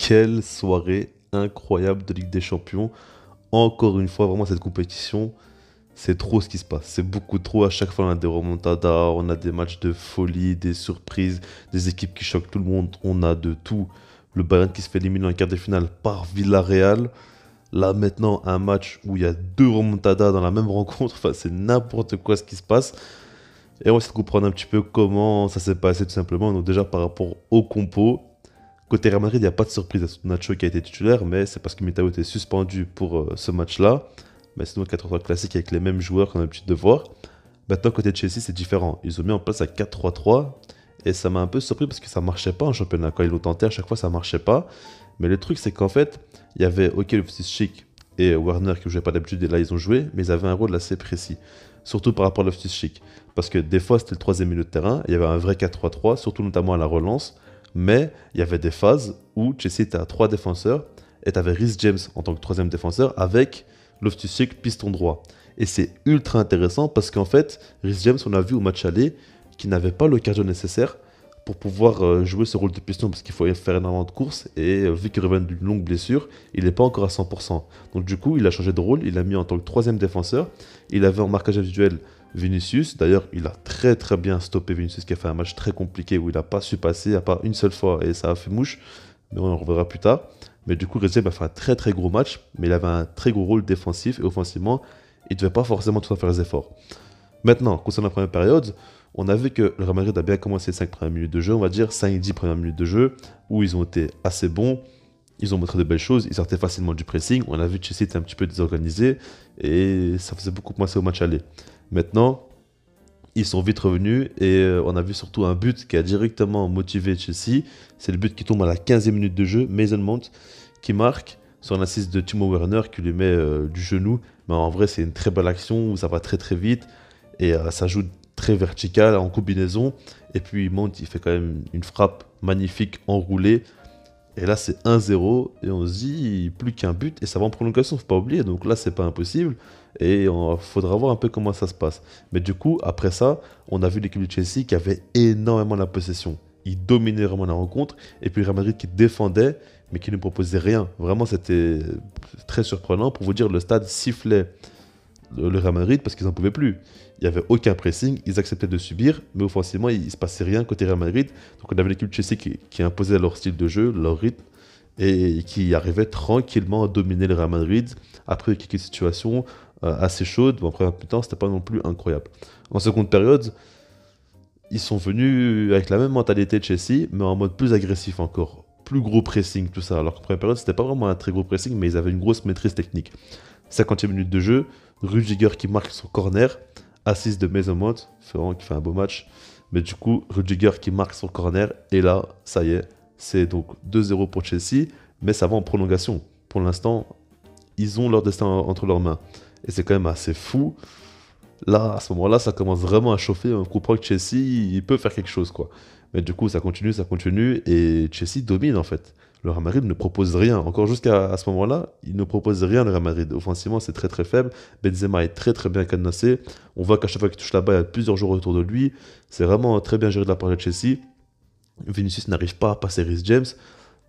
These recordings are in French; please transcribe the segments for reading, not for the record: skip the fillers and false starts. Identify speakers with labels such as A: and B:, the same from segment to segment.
A: Quelle soirée incroyable de Ligue des Champions. Encore une fois, vraiment, cette compétition, c'est trop ce qui se passe. C'est beaucoup trop. À chaque fois, on a des remontadas, on a des matchs de folie, des surprises, des équipes qui choquent tout le monde. On a de tout. Le Bayern qui se fait éliminer en quart de finale par Villarreal. Là, maintenant, un match où il y a deux remontadas dans la même rencontre. Enfin, c'est n'importe quoi ce qui se passe. Et on va essayer de comprendre un petit peu comment ça s'est passé tout simplement. Donc déjà par rapport au compo, côté Real Madrid, il n'y a pas de surprise. Nacho qui a été titulaire, mais c'est parce que Militao était suspendu pour ce match-là. Mais sinon, 4-3 classique avec les mêmes joueurs qu'on a l'habitude de voir. Maintenant, côté de Chelsea, c'est différent. Ils ont mis en place un 4-3-3 et ça m'a un peu surpris parce que ça marchait pas en championnat. Quand ils l'ont tenté, à chaque fois, ça marchait pas. Mais le truc, c'est qu'en fait, il y avait OK, le Chic et Werner qui ne jouaient pas d'habitude et là, ils ont joué, mais ils avaient un rôle assez précis. Surtout par rapport à Loftus-Cheek. Parce que des fois, c'était le troisième milieu de terrain, il y avait un vrai 4-3-3, surtout notamment à la relance. Mais il y avait des phases où Chelsea était à trois défenseurs et tu avais Reece James en tant que troisième défenseur avec Loftus-Cheek piston droit. Et c'est ultra intéressant parce qu'en fait, Reece James, on a vu au match aller qu'il n'avait pas le cardio nécessaire pour pouvoir jouer ce rôle de piston parce qu'il faut faire énormément de courses et vu qu'il revient d'une longue blessure, il n'est pas encore à 100%. Donc du coup, il a changé de rôle, il a mis en tant que troisième défenseur. Il avait en marquage individuel Vinicius. D'ailleurs, il a très très bien stoppé Vinicius qui a fait un match très compliqué où il n'a pas su passer à part une seule fois et ça a fait mouche. Mais on en reverra plus tard. Mais du coup, Rezeb a fait un très très gros match, mais il avait un très gros rôle défensif et offensivement, il ne devait pas forcément tout faire les efforts. Maintenant, concernant la première période, on a vu que le Real Madrid a bien commencé les 5 premières minutes de jeu, on va dire 5-10 premières minutes de jeu, où ils ont été assez bons, ils ont montré de belles choses, ils sortaient facilement du pressing, on a vu que Chelsea était un petit peu désorganisé, et ça faisait beaucoup penser au match aller. Maintenant, ils sont vite revenus, et on a vu surtout un but qui a directement motivé Chelsea, c'est le but qui tombe à la 15e minute de jeu, Mason Mount, qui marque sur un assist de Timo Werner, qui lui met du genou, mais en vrai c'est une très belle action, où ça va très très vite, et ça joue très vertical en combinaison. Et puis il monte, il fait quand même une frappe magnifique enroulée. Et là c'est 1-0 et on se dit plus qu'un but et ça va en prolongation, faut pas oublier. Donc là c'est pas impossible et il faudra voir un peu comment ça se passe. Mais du coup après ça, on a vu l'équipe de Chelsea qui avait énormément la possession. Ils dominaient vraiment la rencontre et puis Real Madrid qui défendait mais qui ne proposait rien. Vraiment c'était très surprenant. Pour vous dire, le stade sifflait le Real Madrid parce qu'ils n'en pouvaient plus. Il n'y avait aucun pressing, ils acceptaient de subir, mais offensivement, il ne se passait rien côté Real Madrid. Donc on avait l'équipe de Chelsea qui imposait leur style de jeu, leur rythme, et qui arrivait tranquillement à dominer le Real Madrid après quelques situations assez chaudes. Bon, après, en temps, c'était pas non plus incroyable. En seconde période, ils sont venus avec la même mentalité de Chelsea, mais en mode plus agressif encore. Plus gros pressing, tout ça. Alors qu'en première période, c'était pas vraiment un très gros pressing, mais ils avaient une grosse maîtrise technique. 50e minute de jeu, Rudiger qui marque son corner, assist de Mason Mount, Ferrand qui fait un beau match. Mais du coup, Rudiger qui marque son corner, et là, ça y est, c'est donc 2-0 pour Chelsea, mais ça va en prolongation. Pour l'instant, ils ont leur destin entre leurs mains. Et c'est quand même assez fou. Là, à ce moment-là, ça commence vraiment à chauffer. On comprend que Chelsea, il peut faire quelque chose, quoi. Mais du coup, ça continue, et Chelsea domine en fait. Le Real Madrid ne propose rien. Encore jusqu'à ce moment-là, il ne propose rien, le Real Madrid. Offensivement, c'est très très faible. Benzema est très très bien cadenassé. On voit qu'à chaque fois qu'il touche la balle, il y a plusieurs joueurs autour de lui. C'est vraiment très bien géré de la part de Chelsea. Vinicius n'arrive pas à passer Reece James.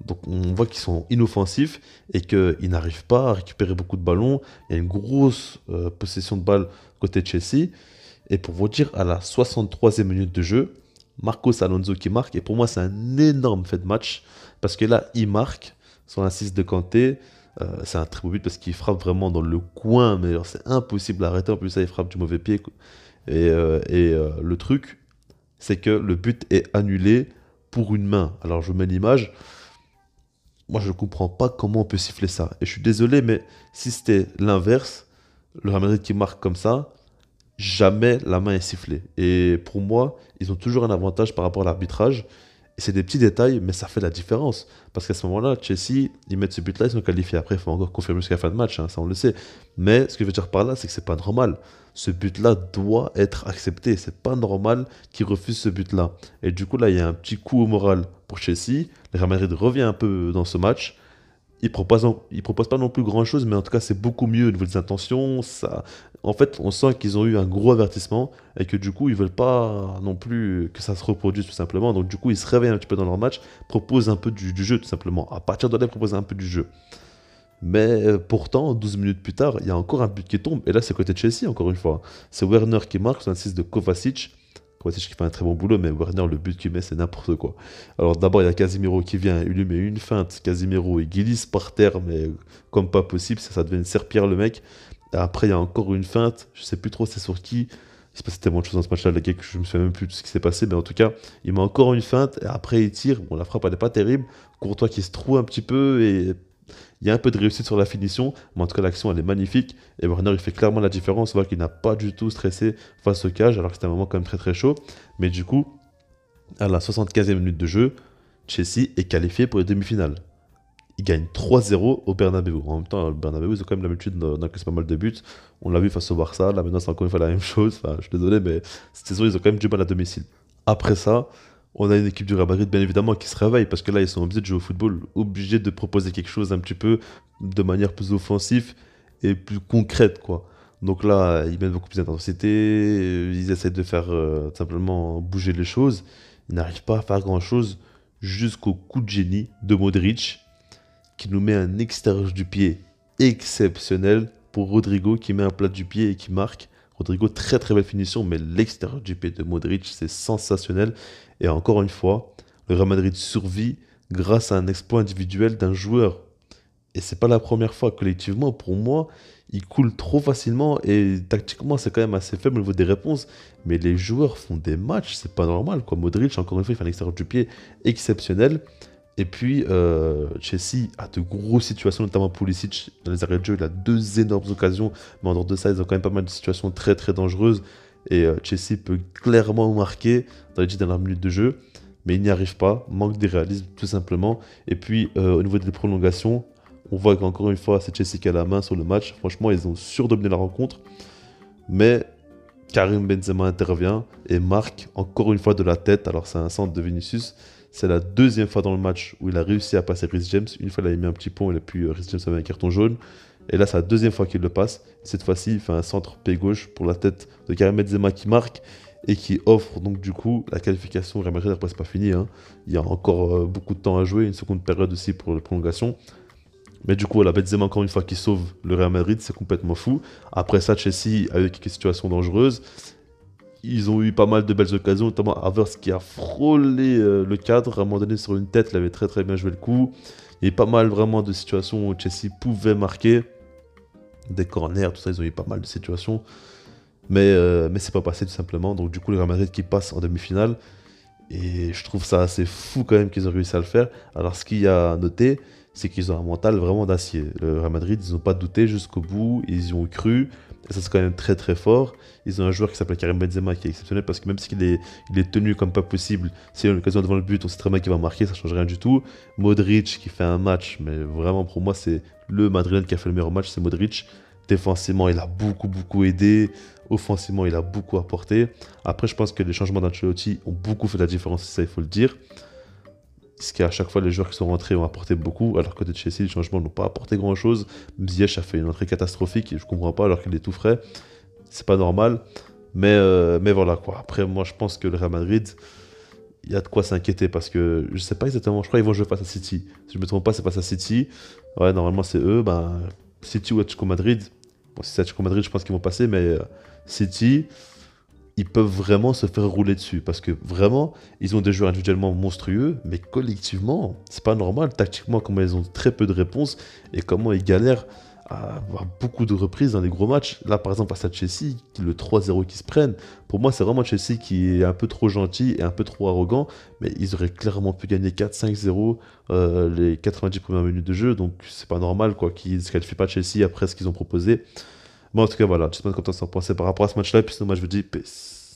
A: Donc on voit qu'ils sont inoffensifs et qu'ils n'arrivent pas à récupérer beaucoup de ballons. Il y a une grosse possession de balle côté de Chelsea. Et pour vous dire, à la 63e minute de jeu, Marcos Alonso qui marque. Et pour moi, c'est un énorme fait de match. Parce que là, il marque sur l'assist de Kanté. C'est un très beau but parce qu'il frappe vraiment dans le coin. Mais alors, c'est impossible à arrêter. En plus, ça, il frappe du mauvais pied. Le truc, c'est que le but est annulé pour une main. Alors, je vous mets l'image. Moi, je ne comprends pas comment on peut siffler ça. Et je suis désolé, mais si c'était l'inverse, le Real Madrid qui marque comme ça, jamais la main est sifflée. Et pour moi, ils ont toujours un avantage par rapport à l'arbitrage. Et c'est des petits détails, mais ça fait la différence. Parce qu'à ce moment-là, Chelsea, ils mettent ce but-là, ils sont qualifiés. Après, il faut encore confirmer jusqu'à la fin de match, hein, ça on le sait. Mais ce que je veux dire par là, c'est que c'est pas normal. Ce but-là doit être accepté. C'est pas normal qu'ils refusent ce but-là. Et du coup, là, il y a un petit coup au moral pour Chelsea. Le Real Madrid revient un peu dans ce match. Ils proposent pas non plus grand-chose, mais en tout cas, c'est beaucoup mieux au niveau des intentions. Ça... En fait, on sent qu'ils ont eu un gros avertissement et que du coup, ils veulent pas non plus que ça se reproduise tout simplement. Donc, du coup, ils se réveillent un petit peu dans leur match, proposent un peu du jeu tout simplement. À partir de là, ils proposent un peu du jeu. Mais pourtant, 12 minutes plus tard, il y a encore un but qui tombe. Et là, c'est côté de Chelsea, encore une fois. C'est Werner qui marque sur un 6 de Kovacic. Kovacic qui fait un très bon boulot, mais Werner, le but qu'il met, c'est n'importe quoi. Alors d'abord, il y a Casemiro qui vient, il lui met une feinte. Casemiro, il glisse par terre, mais comme pas possible, ça devient une serpillère, le mec. Et après, il y a encore une feinte. Je sais plus trop c'est sur qui. Il se passait tellement de choses dans ce match-là, les gars, que je me souviens même plus de ce qui s'est passé. Mais en tout cas, il met encore une feinte. Et après, il tire. Bon, la frappe, elle n'est pas terrible. Courtois qui se trouve un petit peu. Et il y a un peu de réussite sur la finition, mais en tout cas l'action elle est magnifique et Werner il fait clairement la différence. On voit qu'il n'a pas du tout stressé face au cage alors que c'était un moment quand même très très chaud. Mais du coup, à la 75e minute de jeu, Chelsea est qualifié pour les demi-finales. Il gagne 3-0 au Bernabeu. En même temps, le Bernabeu, ils ont quand même l'habitude d'encaisser pas mal de buts. On l'a vu face au Barça, là maintenant c'est encore une fois la même chose. Enfin, je suis désolé, mais cette saison ils ont quand même du mal à domicile. Après ça, on a une équipe du Real Madrid, bien évidemment, qui se réveille parce que là, ils sont obligés de jouer au football, obligés de proposer quelque chose un petit peu de manière plus offensive et plus concrète, quoi. Donc là, ils mettent beaucoup plus d'intensité, ils essaient de faire tout simplement bouger les choses. Ils n'arrivent pas à faire grand-chose jusqu'au coup de génie de Modric qui nous met un extérieur du pied exceptionnel pour Rodrigo qui met un plat du pied et qui marque. Rodrigo, très très belle finition, mais l'extérieur du pied de Modric, c'est sensationnel. Et encore une fois, le Real Madrid survit grâce à un exploit individuel d'un joueur. Et c'est pas la première fois. Collectivement, pour moi, il coule trop facilement et tactiquement, c'est quand même assez faible au niveau des réponses. Mais les joueurs font des matchs, c'est pas normal, quoi. Modric, encore une fois, il fait un extérieur du pied exceptionnel. Et puis, Chelsea a de grosses situations, notamment Pulisic. Dans les arrêts de jeu, il a deux énormes occasions. Mais en dehors de ça, ils ont quand même pas mal de situations très très dangereuses. Et Chelsea peut clairement marquer dans les 10 dernières minutes de jeu. Mais il n'y arrive pas. Manque de réalisme, tout simplement. Et puis, au niveau des prolongations, on voit qu'encore une fois, c'est Chelsea qui a la main sur le match. Franchement, ils ont surdominé la rencontre. Mais Karim Benzema intervient et marque encore une fois de la tête. Alors, c'est un centre de Vinicius. C'est la deuxième fois dans le match où il a réussi à passer Reece James. Une fois, il a mis un petit pont et puis Reece James avait un carton jaune. Et là, c'est la deuxième fois qu'il le passe. Cette fois-ci, il fait un centre pied gauche pour la tête de Karim Benzema qui marque et qui offre donc du coup la qualification au Real Madrid. Après, c'est pas fini, hein. Il y a encore beaucoup de temps à jouer, une seconde période aussi pour la prolongation. Mais du coup, voilà, Benzema encore une fois qui sauve le Real Madrid, c'est complètement fou. Après ça, Chelsea a eu quelques situations dangereuses. Ils ont eu pas mal de belles occasions, notamment Havertz qui a frôlé le cadre. À un moment donné, sur une tête, il avait très très bien joué le coup. Il y a eu pas mal vraiment de situations où Chelsea pouvait marquer. Des corners, tout ça, ils ont eu pas mal de situations. Mais c'est pas passé tout simplement. Donc du coup, le Real Madrid qui passe en demi-finale. Et je trouve ça assez fou quand même qu'ils ont réussi à le faire. Alors ce qu'il y a à noter, c'est qu'ils ont un mental vraiment d'acier. Le Real Madrid, ils n'ont pas douté jusqu'au bout, ils y ont cru. Et ça, c'est quand même très très fort. Ils ont un joueur qui s'appelle Karim Benzema qui est exceptionnel parce que même s'il est, il est tenu comme pas possible, s'il a une occasion devant le but, on sait très bien qu'il va marquer, ça change rien du tout. Modric qui fait un match, mais vraiment pour moi, c'est le Madrilène qui a fait le meilleur match, c'est Modric. Défensivement, il a beaucoup beaucoup aidé. Offensivement, il a beaucoup apporté. Après, je pense que les changements d'Ancelotti ont beaucoup fait la différence, ça il faut le dire. Ce qui à chaque fois, les joueurs qui sont rentrés ont apporté beaucoup, alors que de Chelsea, les changements n'ont pas apporté grand-chose. Ziyech a fait une entrée catastrophique et je comprends pas alors qu'il est tout frais. C'est pas normal. Mais voilà quoi. Après, moi, je pense que le Real Madrid, il y a de quoi s'inquiéter parce que je sais pas exactement. Je crois qu'ils vont jouer face à City. Si je me trompe pas, c'est face à City. Ouais, normalement, c'est eux. Ben, City ou Atlético Madrid. Bon, si c'est Atlético Madrid, je pense qu'ils vont passer, mais City, ils peuvent vraiment se faire rouler dessus parce que vraiment, ils ont des joueurs individuellement monstrueux, mais collectivement, c'est pas normal. Tactiquement, comment ils ont très peu de réponses et comment ils galèrent à avoir beaucoup de reprises dans les gros matchs. Là, par exemple, face à Chelsea, le 3-0 qui se prennent, pour moi, c'est vraiment Chelsea qui est un peu trop gentil et un peu trop arrogant, mais ils auraient clairement pu gagner 4-5-0 les 90 premières minutes de jeu, donc c'est pas normal quoi qu'ils ne se qualifient pas Chelsea après ce qu'ils ont proposé. Bon, en tout cas, voilà, je sais pas comment t'en pensais par rapport à ce match-là, puis sinon, moi, je vous dis, peace.